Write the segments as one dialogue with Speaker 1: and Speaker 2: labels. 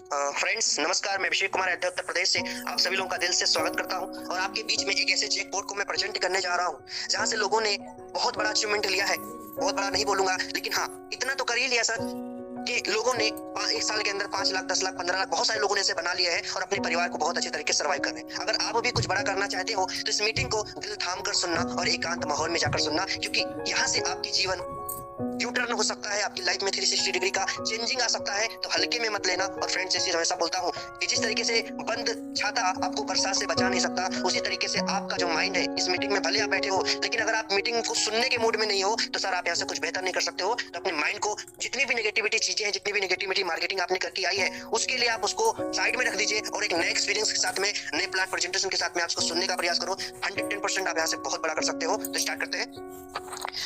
Speaker 1: Friends नमस्कार, मैं अभिषेक कुमार अयोध्या उत्तर प्रदेश से आप सभी लोगों का दिल से स्वागत करता हूं और आपके बीच में एक ऐसे जैकपॉट को मैं प्रेजेंट करने जा रहा हूं जहां से लोगों ने बहुत बड़ा अचीवमेंट लिया है। बहुत बड़ा नहीं बोलूंगा, लेकिन हाँ, इतना तो कर ही लिया सर कि लोगों ने एक साल के अंदर 5 लाख, 10 लाख, 15 लाख, बहुत सारे लोगों ने इसे बना लिया है और अपने परिवार को बहुत अच्छे तरीके से सर्वाइव कर रहे हैं। अगर आप भी कुछ बड़ा करना चाहते हो तो इस मीटिंग को दिल थाम कर सुनना और एकांत माहौल में जाकर सुनना, क्योंकि यहाँ से आपकी जीवन यू टर्न हो सकता है, आपकी लाइफ में 360 डिग्री का चेंजिंग आ सकता है। तो हल्के में मत लेना। और फ्रेंड्स, जैसे हमेशा बोलता हूँ कि जिस तरीके से बंद छाता आपको बरसात से बचा नहीं सकता, उसी तरीके से आपका जो माइंड है, इस मीटिंग में भले आप बैठे हो, लेकिन अगर आप मीटिंग को सुनने के मूड में नहीं हो तो सर आप यहाँ से कुछ बेहतर नहीं कर सकते हो। तो अपने माइंड को जितनी भी नेगेटिविटी चीजें हैं, जितनी भी नेगेटिविटी मार्केटिंग आपने करके आई है, उसके लिए आप उसको साइड में रख दीजिए और एक नए एक्सपीरियंस के साथ में, नए प्लान प्रेजेंटेशन के साथ में आप उसको सुनने का प्रयास करो। 110% आप यहाँ से बहुत बड़ा कर सकते हो। तो स्टार्ट करते हैं।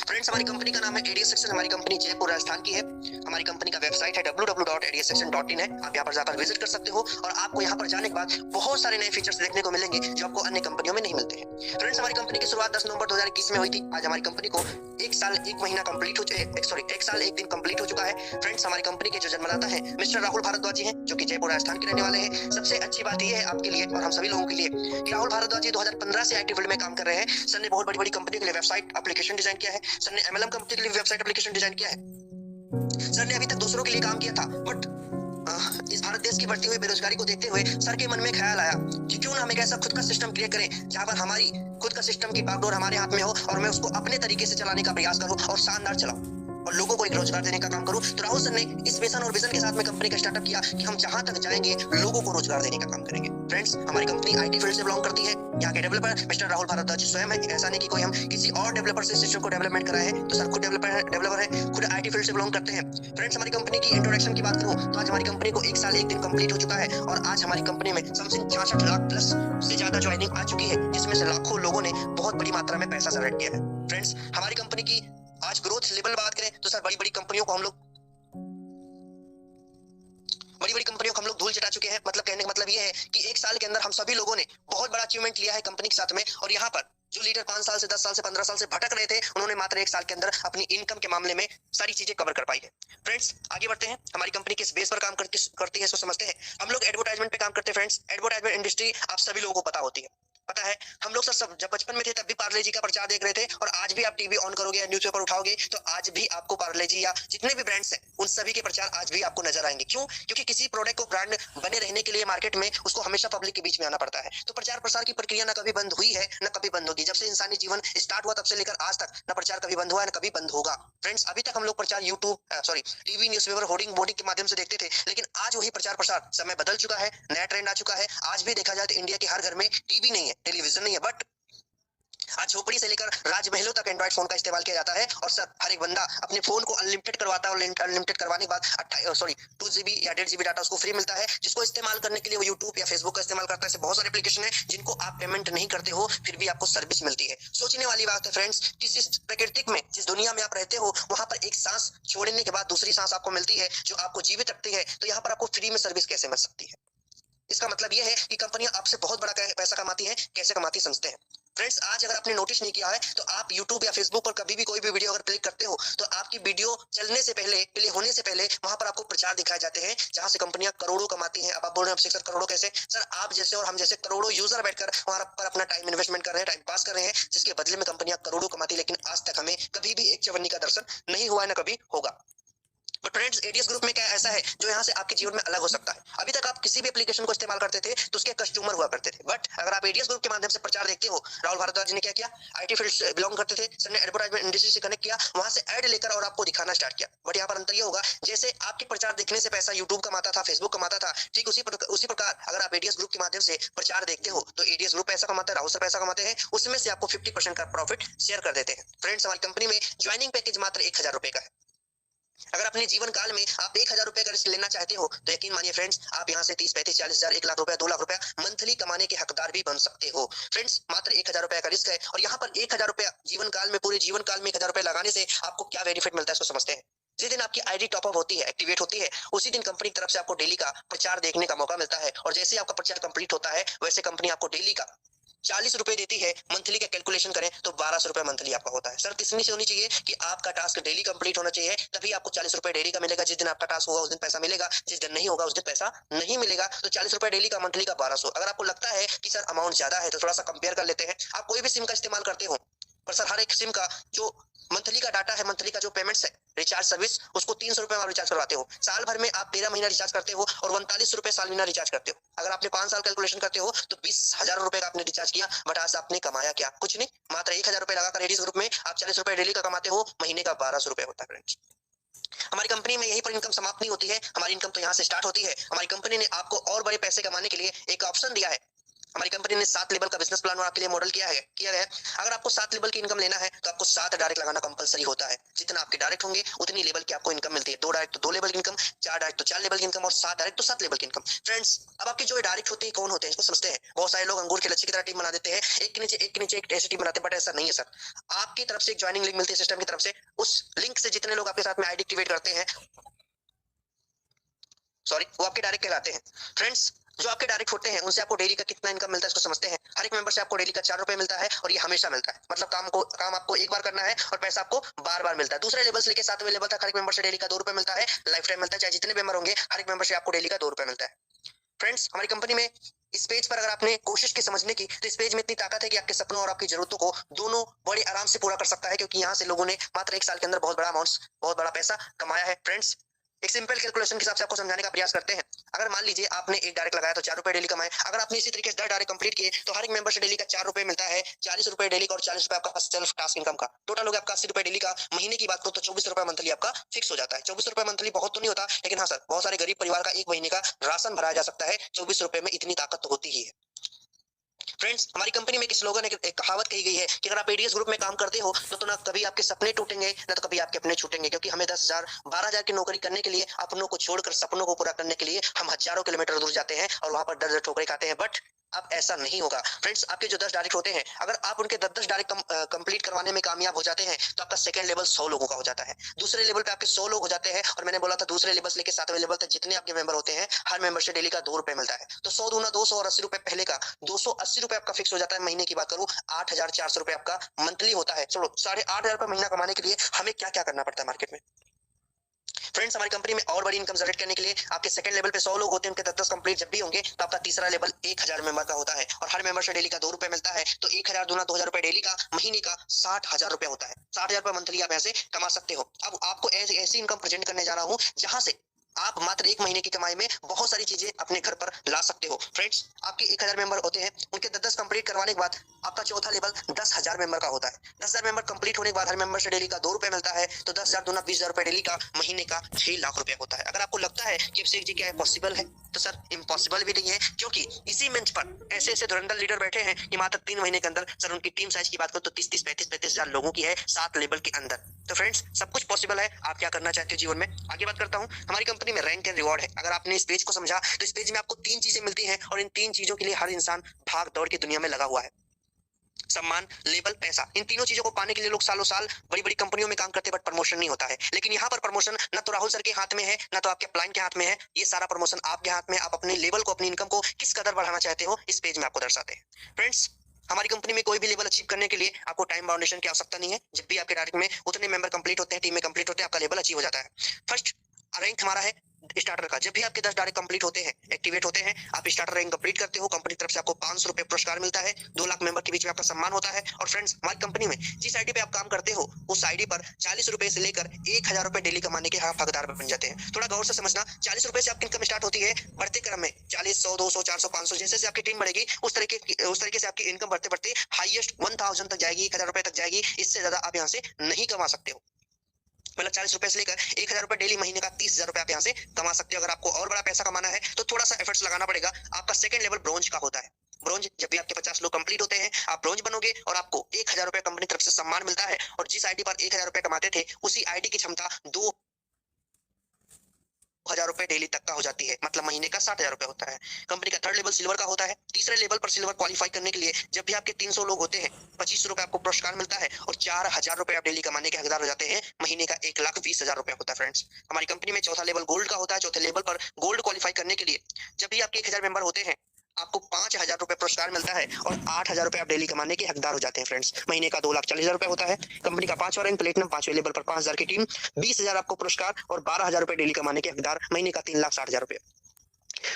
Speaker 1: फ्रेंड्स, हमारी कंपनी का नाम है एडीएस सेक्शन। हमारी कंपनी जयपुर राजस्थान की है। हमारी कंपनी का वेबसाइट है www.adssection.in है। आप यहाँ पर जाकर विजिट कर सकते हो और आपको यहाँ पर जाने के बाद बहुत सारे नए फीचर्स देखने को मिलेंगे जो आपको अन्य कंपनियों में नहीं मिलते हैं। फ्रेंड्स, हमारी कंपनी की शुरुआत 10 नवंबर 2021 में हुई थी। आज हमारी कंपनी को एक साल एक दिन कंप्लीट हो चुका है। फ्रेंड्स, हमारी कंपनी के जो जन्मदाता है मिस्टर राहुल भारद्वाज जी हैं, जो कि जयपुर राजस्थान के रहने वाले हैं। सबसे अच्छी बात यह है आपके लिए और हम सभी लोगों के लिए कि राहुल भारद्वाज जी 2015 से आईटी फील्ड में काम कर रहे हैं। सर ने बहुत बड़ी बड़ी कंपनी के लिए वेबसाइट एप्लीकेशन डिजाइन किया है। सर ने एमएलएम कंपनी के लिए वेबसाइट एप्लीकेशन डिजाइन किया है। सर ने अभी तक दूसरों के लिए काम किया था, बट इस भारत देश की बढ़ती हुई बेरोजगारी को देखते हुए सर के मन में ख्याल आया कि क्यों ना हम एक ऐसा खुद का सिस्टम क्रिएट करें जहां पर हमारी खुद का सिस्टम की बागडोर हमारे हाथ में हो और मैं उसको अपने तरीके से चलाने का प्रयास करूं और शानदार चलाऊं और लोगों को एक रोजगार देने का काम करूं। तो राहुल सर ने इस मिशन और विजन के साथ में कंपनी का स्टार्टअप किया कि हम जहां तक जाएंगे लोगों को रोजगार देने का काम करेंगे। फ्रेंड्स, हमारी कंपनी आईटी फील्ड से बिलोंग करती है। यहाँ के डेवलपर मिस्टर राहुल भारद्वाज जी स्वयं है। ऐसा नहीं कि कोई हम किसी और डेवलपर से सिस्टम को डेवलपमेंट कराए हैं। तो सर खुद डेवलपर है, खुद आईटी फील्ड से बिलोंग करते हैं। फ्रेंड्स, हमारी कंपनी की इंट्रोडक्शन की बात करूं तो आज हमारी कंपनी को एक साल एक दिन कंप्लीट हो चुका है और आज हमारी कंपनी में समथिंग 66 लाख प्लस से ज्यादा ज्वाइनिंग आ चुकी है, जिसमें से लाखों लोगों ने बहुत बड़ी मात्रा में पैसा जनरेट किया है। फ्रेंड्स, हमारी कंपनी की आज ग्रोथ लेवल बात करें तो सर बड़ी बड़ी कंपनियों को हम लोग धूल चटा चुके हैं। मतलब कहने का मतलब ये है कि एक साल के अंदर हम सभी लोगों ने बहुत बड़ा अचीवमेंट लिया है कंपनी के साथ में। और यहाँ पर जो लीडर 5 साल से 10 साल से 15 साल से भटक रहे थे, उन्होंने मात्र एक साल के अंदर अपनी इनकम के मामले में सारी चीजें कवर कर पाई है। फ्रेंड्स, आगे बढ़ते हैं। हमारी कंपनी किस बेस पर काम करती है इसको समझते हैं। हम लोग एडवर्टाइजमेंट पे काम करते हैं। फ्रेंड्स, एडवर्टाइजमेंट इंडस्ट्री आप सभी लोगों को पता है। हम लोग सब जब बचपन में थे तब भी पार्ले जी का प्रचार देख रहे थे और आज भी आप टीवी ऑन करोगे या न्यूज़पेपर उठाओगे तो आज भी आपको पार्ले जी या जितने भी ब्रांड्स हैं उन सभी के प्रचार आज भी आपको नजर आएंगे। क्यों? क्योंकि किसी प्रोडक्ट को ब्रांड बने रहने के लिए मार्केट में उसको हमेशा पब्लिक के बीच में आना पड़ता है। तो प्रचार प्रसार की प्रक्रिया ना कभी बंद हुई है ना कभी बंद होगी। जब से इंसानी जीवन स्टार्ट हुआ तब से लेकर आज तक ना प्रचार कभी बंद हुआ है ना कभी बंद होगा। फ्रेंड्स, अभी तक हम लोग प्रचार टीवी, न्यूज़पेपर, होर्डिंग, बोर्डिंग के माध्यम से देखते थे, लेकिन आज वही प्रचार प्रसार समय बदल चुका है, नया ट्रेंड आ चुका है। आज भी देखा जाए तो इंडिया के हर घर में टीवी नहीं है, टेलीविजन नहीं है, बट आज झोपड़ी से लेकर राजमहलों तक एंड्रॉइड फोन का इस्तेमाल किया जाता है। और सर हर एक बंदा अपने फोन को अनलिमिटेड करवाता है और अनलिमिटेड करवाने के बाद 2 GB या 1.5 GB डाटा उसको फ्री मिलता है, जिसको इस्तेमाल करने के लिए वो यूट्यूब या फेसबुक का इस्तेमाल करता है। ऐसे बहुत सारे एप्लीकेशन है जिनको आप पेमेंट नहीं करते हो, फिर भी आपको सर्विस मिलती है। सोचने वाली बात है फ्रेंड्स कि जिस प्रकृतिक में, जिस दुनिया में आप रहते हो, वहां पर एक सांस छोड़ने के बाद दूसरी सांस आपको मिलती है जो आपको जीवित रखती है। तो यहाँ पर आपको फ्री में सर्विस कैसे मिल सकती है? इसका मतलब यह है कि कंपनियां आपसे बहुत बड़ा पैसा कमाती हैं। कैसे कमाती समझते हैं। फ्रेंड्स, आज अगर आपने नोटिस नहीं किया है तो आप YouTube या Facebook पर कभी भी कोई भी वीडियो अगर क्लिक करते हो तो आपकी वीडियो चलने से पहले, प्ले होने से पहले वहां पर आपको प्रचार दिखाए जाते हैं जहां से कंपनियां करोड़ों कमाती हैं। अब आप बोल रहे हैं सर करोड़ों कैसे? सर, आप जैसे और हम जैसे करोड़ों यूजर बैठकर वहां पर अपना टाइम इन्वेस्टमेंट कर रहे हैं, टाइम पास कर रहे हैं, जिसके बदले में कंपनियां करोड़ों कमाती, लेकिन आज तक हमें कभी भी एक चवन्नी का दर्शन नहीं हुआ है, ना कभी होगा। बट फ्रेंड्स, एडीएस ग्रुप में क्या ऐसा है जो यहाँ से आपके जीवन में अलग हो सकता है? अभी तक आप किसी भी एप्लीकेशन को इस्तेमाल करते थे तो उसके कस्टमर हुआ करते थे, बट अगर आप एडीएस ग्रुप के माध्यम से प्रचार देखते हो, राहुल भारद्वाज जी ने क्या किया, आईटी फील्ड से बिलोंग करते थे, सर ने एडवर्टाइजमेंट इंडस्ट्री से कनेक्ट किया, वहां से ऐड लेकर और आपको दिखाना स्टार्ट किया। बट यहाँ पर अंतर यह होगा, जैसे आपके प्रचार देखने से पैसा यूट्यूब कमाता था, फेसबुक कमाता था, ठीक उसी प्रकार अगर आप एडीएस ग्रुप के माध्यम से प्रचार देखते हो तो एडीएस ग्रुप पैसा कमाता है, राहुल सर पैसा कमाते हैं, उसमें से आपको 50% का प्रॉफिट शेयर कर देते हैं। फ्रेंड्स, हमारी कंपनी में ज्वाइनिंग पैकेज मात्र 1000 रुपए का है। अगर अपने जीवन काल में आप 1000 रुपए का रिस्क लेना चाहते हो तो यकीन मानिए फ्रेंड्स, आप यहाँ से 30, 35, 40 हजार, 1 लाख रुपया, 2 लाख रुपया मंथली कमाने के हकदार भी बन सकते हो। फ्रेंड्स, मात्र 1000 रुपया का रिस्क है और यहाँ पर 1000 रुपया जीवन काल में, पूरे जीवन काल में 1000 रुपया लगाने से आपको क्या बेनिफिट मिलता है इसको समझते हैं। जिस दिन आपकी आईडी टॉपअप होती है, एक्टिवेट होती है, उसी दिन कंपनी की तरफ से आपको डेली का प्रचार देखने का मौका मिलता है और जैसे आपका प्रचार कंप्लीट होता है वैसे कंपनी आपको डेली का ₹40 देती है, मंथली का कैलकुलेशन करें तो ₹1200 मंथली आपका होता है। शर्त इतनी सी होनी चाहिए कि आपका टास्क डेली कंप्लीट होना चाहिए, तभी आपको ₹40 डेली का मिलेगा। जिस दिन आपका टास्क होगा उस दिन पैसा मिलेगा, जिस दिन नहीं होगा उस दिन पैसा नहीं मिलेगा। तो ₹40 डेली का, मंथली का 1200। अगर आपको लगता है कि सर अमाउंट ज्यादा है तो थोड़ा सा कंपेयर कर लेते हैं। आप कोई भी सिम का इस्तेमाल करते हो, पर सर हर एक सिम का जो मंथली का डाटा है, मंथली का जो पेमेंट्स है, रिचार्ज सर्विस, उसको ₹300 में आप रिचार्ज करवाते हो। साल भर में आप 13 महीना रिचार्ज करते हो और ₹39 साल महीना रिचार्ज करते हो। अगर आपने 5 साल कैलकुलेशन करते हो तो ₹20,000 का आपने रिचार्ज किया, बट आज आपने कमाया क्या? कुछ नहीं, मात्र ₹1000 लगाकर एडीज ग्रुप में आप ₹40 डेली का कमाते हो, महीने का ₹1200 होता है फ्रेंड्स। हमारी कंपनी में यहीं पर इनकम समाप्त नहीं होती है, हमारी इनकम तो यहाँ से स्टार्ट होती है। हमारी कंपनी ने आपको और बड़े पैसे कमाने के लिए एक ऑप्शन दिया है। हमारी कंपनी ने 7 लेवल का बिजनेस प्लान आपके लिए मॉडल किया है। अगर आपको 7 लेवल की इनकम लेना है तो आपको 7 डायरेक्ट लगाना कंपलसरी होता है। जितना आपके डायरेक्ट होंगे उतनी लेवल की आपको इनकम मिलती है। 2 डायरेक्ट तो 2 लेवल की इनकम, 4 डायरेक्ट तो 4 लेवल की इनकम और 7 डायरेक्ट तो 7 लेवल की इनकम। फ्रेंड्स, अब आपकी जो डायरेक्ट होती है कौन होते हैं इसको समझते हैं। बहुत सारे लोग अंगूर के लच्छे की तरह टीम बना देते हैं, एक के नीचे एक ऐसी टीम बनाते हैं, बट ऐसा नहीं है सर। आपकी तरफ से एक ज्वाइनिंग लिंक मिलती है सिस्टम की तरफ से, उस लिंक से जितने लोग आपके साथ में आईडी एक्टिवेट करते हैं, सॉरी, वो आपके डायरेक्ट कहलाते हैं। फ्रेंड्स, जो आपके डायरेक्ट होते हैं उनसे आपको डेली का कितना इनकम मिलता है इसको समझते हैं। हर एक मेंबर से आपको डेली का ₹4 मिलता है और ये हमेशा मिलता है। मतलब काम आपको एक बार करना है और पैसा आपको बार बार मिलता है। दूसरे लेवल से लेकर 7वें लेवल तक हर एक मेंबर से डेली का ₹2 मिलता है, लाइफ टाइम मिलता है। चाहे जितने मेंबर होंगे हर एक मेंबर से आपको डेली का ₹2 मिलता है। फ्रेंड्स, हमारी कंपनी में इस पेज पर अगर आपने कोशिश की समझने की तो इस पेज में इतनी ताकत है कि आपके सपनों और आपकी जरूरतों को दोनों बड़े आराम से पूरा कर सकता है, क्योंकि यहाँ से लोगों ने मात्र 1 साल के अंदर बहुत बड़ा पैसा कमाया है। फ्रेंड्स, एक सिंपल कैलकुलेशन के हिसाब से आपको समझाने का प्रयास करते हैं। अगर मान लीजिए आपने एक डायरेक्ट लगाया तो ₹4 डेली कमाए। अगर आपने इसी तरीके से 10 डायरेक्ट कंप्लीट किए तो हर एक मेंबर से डेली का ₹4 मिलता है। ₹40 डेली का और ₹40 आपका सेल्फ टास्क इनकम का। टोटल हो गया आपका ₹80 डेली का। महीने की बात करो तो ₹24 मंथली आपका फिक्स हो जाता है। ₹24 मंथली बहुत तो नहीं होता, लेकिन हाँ सर, बहुत सारे गरीब परिवार का एक महीने का राशन भराया जा सकता है। ₹24 में इतनी ताकत तो होती ही है। फ्रेंड्स, हमारी कंपनी में एक स्लोगन है, एक कहावत कही गई है कि अगर आप एडीएस ग्रुप में काम करते हो तो ना कभी आपके सपने टूटेंगे, ना तो कभी आपके अपने छूटेंगे, क्योंकि हमें 10,000 12,000 की नौकरी करने के लिए, अपनों को छोड़कर सपनों को पूरा करने के लिए हम हजारों किलोमीटर दूर जाते हैं और वहां पर दर्द ठोकरें खाते हैं। बट अब ऐसा नहीं होगा। फ्रेंड्स, आपके जो 10 डायरेक्ट होते हैं, अगर आप उनके 10 डायरेक्ट कंप्लीट करवाने में कामयाब हो जाते हैं तो आपका सेकंड लेवल 100 लोगों का हो जाता है। दूसरे लेवल पे आपके 100 लोग हो जाते हैं, और मैंने बोला था दूसरे लेवल से लेकर 7वें लेवल तक जितने आपके मेंबर होते हैं, हर मेंबर से डेली का ₹2 मिलता है। तो 100 दूना 200 और ₹80 पहले का, ₹280 आपका फिक्स हो जाता है। महीने की बात करूं, ₹8,400 आपका मंथली होता है। चलो, 8,500 महीना कमाने के लिए हमें क्या क्या करना पड़ता है मार्केट में। फ्रेंड्स, हमारी कंपनी में और बड़ी इनकम जनरेट करने के लिए आपके सेकंड लेवल पे 100 लोग होते हैं, उनके 10 कंप्लीट जब भी होंगे तो आपका तीसरा लेवल 1000 मेंबर का होता है और हर मेंबर से डेली का ₹2 मिलता है। तो 1000 दूना ₹2000 डेली का, महीने का ₹60,000 होता है। ₹60,000 मंथली आप ऐसे कमा सकते हो। अब आपको ऐसी इनकम प्रेजेंट करने जा रहा हूँ जहां से आप मात्र 1 महीने की कमाई में बहुत सारी चीजें अपने घर पर ला सकते हो। फ्रेंड्स, आपके 1000 मेंबर होते हैं, उनके 10 कंप्लीट करवाने के बाद आपका चौथा लेवल 10,000 मेंबर का होता है। 10,000 मेंबर कंप्लीट होने के बाद हर मेंबर से डेली का ₹2 मिलता है। तो 10,000 दूना ₹20,000 डेली का, महीने का ₹6,00,000 होता है। अगर आपको लगता है कि अभिषेक जी क्या पॉसिबल है, तो सर इम्पॉसिबल भी नहीं है, क्योंकि इसी मंच पर ऐसे ऐसे धुरंधर लीडर बैठे हैं कि मात्र 3 महीने के अंदर, सर उनकी टीम साइज की बात करो तो 30-30, 35-35 हजार लोगों की है 7 लेवल के अंदर। तो फ्रेंड्स, सब कुछ पॉसिबल है। आप क्या करना चाहते हो जीवन में, आगे बात करता हूँ। हमारी कंपनी में रैंक एंड रिवॉर्ड है। अगर आपने इस पेज को समझा तो इस पेज में आपको 3 चीजें मिलती हैं, और इन 3 चीजों के लिए हर इंसान भाग दौड़ की दुनिया में लगा हुआ है। सम्मान, लेवल, पैसा। इन तीनों चीजों को पाने के लिए लोग सालों साल बड़ी बड़ी कंपनियों में काम करते हैं, बट प्रमोशन नहीं होता है। लेकिन यहाँ पर प्रमोशन ना तो राहुल सर के हाथ में है, ना तो आपके अपलाइन के हाथ में है। ये सारा प्रमोशन आपके हाथ में। आप अपने लेवल को, अपनी इनकम को किस कदर बढ़ाना चाहते हो, इस पेज में आपको दर्शाते हैं। फ्रेंड्स, हमारी कंपनी में कोई भी लेवल अचीव करने के लिए आपको टाइम बाउंडेशन की आवश्यकता नहीं है। जब भी आपके डायरेक्ट में उतने मेंबर कंप्लीट होते हैं, टीम में कंप्लीट होते हैं, आपका लेवल अचीव हो जाता है। फर्स्ट रैंक हमारा है स्टार्टर का। जब भी आपके 10 डायरेक्ट कंप्लीट होते हैं, एक्टिवेट होते हैं, आप स्टार्टर रैंक कंप्लीट करते हो, कंपनी तरफ से आपको ₹500 पुरस्कार मिलता है। 2 लाख मेंबर के बीच में आपका सम्मान होता है। और फ्रेंड्स, हमारी कंपनी में जिस आईडी पे आप काम करते हो, उस आईडी पर ₹40 से लेकर ₹1000 डेली कमाने के आप हकदार बन जाते हैं। थोड़ा गौर से समझना, ₹40 से आपकी इनकम स्टार्ट होती है। बढ़ते क्रम में 40, 100, 200, 400, 500 जैसे जैसे आपकी टीम बढ़ेगी, उस तरीके से आपकी इनकम बढ़ते बढ़ते हाईएस्ट 1000 तक जाएगी, ₹1000 तक जाएगी। इससे ज्यादा आप यहाँ से नहीं कमा सकते हो। मतलब ₹40 से लेकर ₹1000 डेली, महीने का ₹30,000 आप यहाँ से कमा सकते हो। अगर आपको और बड़ा पैसा कमाना है तो थोड़ा सा एफर्ट्स लगाना पड़ेगा। आपका सेकंड लेवल ब्रोंज का होता है। ब्रोंज, जब भी आपके 50 लोग कंप्लीट होते हैं, आप ब्रोंज बनोगे और आपको ₹1000 कंपनी तरफ से सम्मान मिलता है। और जिस आईडी पर ₹1000 कमाते थे, उसी आईडी की क्षमता ₹2,000 डेली तक का हो जाती है। मतलब महीने का ₹60,000 होता है। कंपनी का थर्ड लेवल सिल्वर का होता है। तीसरे लेवल पर सिल्वर क्वालिफाई करने के लिए जब भी आपके 300 लोग होते हैं, ₹25 आपको पुरस्कार मिलता है और ₹4,000 आप डेली कमाने के हकदार हो जाते हैं। महीने का ₹1,20,000 होता है। फ्रेंड्स, हमारी कंपनी में चौथा लेवल गोल्ड का होता है। चौथे लेवल पर गोल्ड क्वालिफाई करने के लिए जब भी आपके 1000 मेंबर होते हैं, आपको 5,000 रुपए पुरस्कार मिलता है और 8,000 रुपए आप डेली कमाने के हकदार हो जाते हैं फ्रेंड्स। महीने का 2,40,000 रुपए होता है। कंपनी का 5वां रैंक प्लेटिनम, 5वें लेवल पर 5,000 की टीम, 20,000 आपको पुरस्कार और 12,000 रुपए डेली कमाने के हकदार, महीने का 3,60,000 रुपए।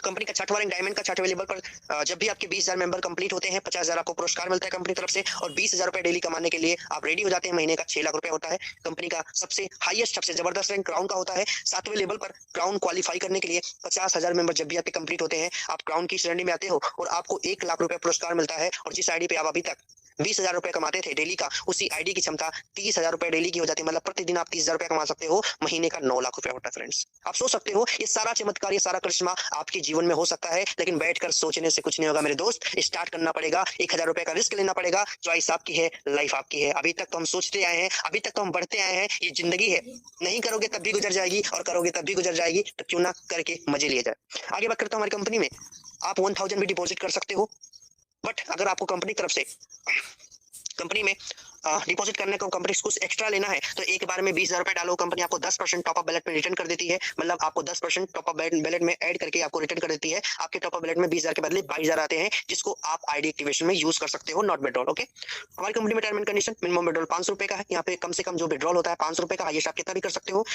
Speaker 1: कंपनी का 6वां रैंक डायमंड का 6वें लेवल पर जब भी आपके 20,000 मेंबर कंप्लीट होते हैं 50,000 आपको पुरस्कार मिलता है कंपनी तरफ से और 20,000 रुपए डेली कमाने के लिए आप रेडी हो जाते हैं। महीने का 6 लाख रुपए होता है। कंपनी का सबसे हाईएस्ट, सबसे जबरदस्त रैंक क्राउन का होता है। 7वें लेवल पर क्राउन क्वालिफाई करने के लिए 50,000 मेंबर जब भी आपके कंप्लीट होते हैं आप क्राउन की श्रेणी में आते हो और आपको 1 लाख रुपए पुरस्कार मिलता है। और जिस आईडी पे आप अभी तक 20,000 रुपए कमाते थे डेली का, उसी आईडी की क्षमता 30,000 रुपए डेली की हो जाती है। मतलब प्रतिदिन आप 30,000 रुपए कमा सकते हो। महीने का 9 लाख रुपए होता है फ्रेंड्स। आप सोच सकते हो ये सारा चमत्कार, ये सारा करिश्मा आपके जीवन में हो सकता है, लेकिन बैठकर सोचने से कुछ नहीं होगा मेरे दोस्त। स्टार्ट करना पड़ेगा, 1,000 रुपए का रिस्क लेना पड़ेगा। चॉइस आपकी है, लाइफ आपकी है। अभी तक तो हम सोचते आए हैं, अभी तक तो हम बढ़ते आए हैं। ये जिंदगी है, नहीं करोगे तब भी गुजर जाएगी और करोगे तब भी गुजर जाएगी। तो क्यों ना करके मजे लिए जाए। आगे बात करता हूँ हमारी कंपनी में। आप 1,000 भी डिपॉजिट कर सकते हो, बट अगर आपको कंपनी तरफ से कंपनी में डिपॉजिट करने को कंपनी कुछ एक्स्ट्रा लेना है तो एक बार में 20,000 रुपए डालो, कंपनी आपको 10% टॉप अप बैलेट में रिटर्न कर देती है। मतलब आपको 10% टॉप अप बैलेट में ऐड करके आपको रिटर्न कर देती है। आपके टॉप अप बैलेट में 20,000 के बदले 22,000 आते हैं, जिसको आप आईडी एक्टिवेशन में यूज कर सकते हो, नॉट विड्रॉल। ओके, हमारी कंपनी में term and condition, minimum withdrawal 500 रुपए का है। यहाँ पे कम से कम जो विड्रॉल होता है 500 रुपए का, हाईएस्ट आप कितना भी कर सकते हो।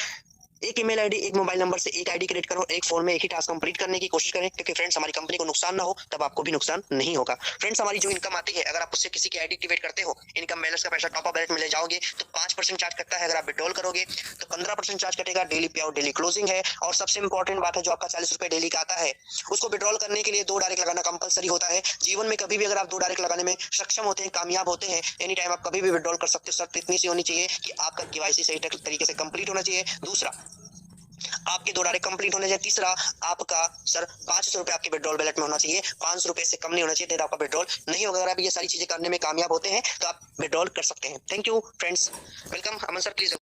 Speaker 1: एक ईमेल आईडी, एक मोबाइल नंबर से एक आईडी क्रिएट करो, एक फोन में एक ही टास्क कंप्लीट करने की कोशिश करें, क्योंकि फ्रेंड्स हमारी कंपनी को नुकसान ना हो, तब आपको भी नुकसान नहीं होगा। फ्रेंड्स हमारी जो इनकम आती है, अगर आप उससे किसी की आईडी एक्टिवेट करते हो, इनकम बैलेंस का पैसा टॉप अप बैलेट में ले जाओगे तो 5% चार्ज कटता है। अगर आप विड्रॉल करोगे तो 15% चार्ज कटेगा। डेली पे आउट, डेली क्लोजिंग है। और सबसे इंपॉर्टेंट बात है, जो आपका 40 रुपए डेली का आता है, उसको विड्रॉल करने के लिए 2 डायरेक्ट लगाना कंपलसरी होता है। जीवन में कभी भी अगर आप 2 डायरेक्ट लगाने में सक्षम होते हैं, कामयाब होते हैं, एनी टाइम आप कभी भी विड्रॉल कर सकते हो। शर्त इतनी सी होनी चाहिए कि आपका केवाईसी सही तरीके से कंप्लीट होना चाहिए। दूसरा, आपके 2 डायरेक्ट कंप्लीट होने चाहिए। तीसरा, आपका सर 500 रुपए आपके विड्रॉल बैलेट में होना चाहिए, 500 रुपए से कम नहीं होना चाहिए, तो आपका विड्रॉल नहीं होगा। अगर आप ये सारी चीजें करने में कामयाब होते हैं तो आप विड्रॉल कर सकते हैं। Thank you friends, welcome. Aman sir please.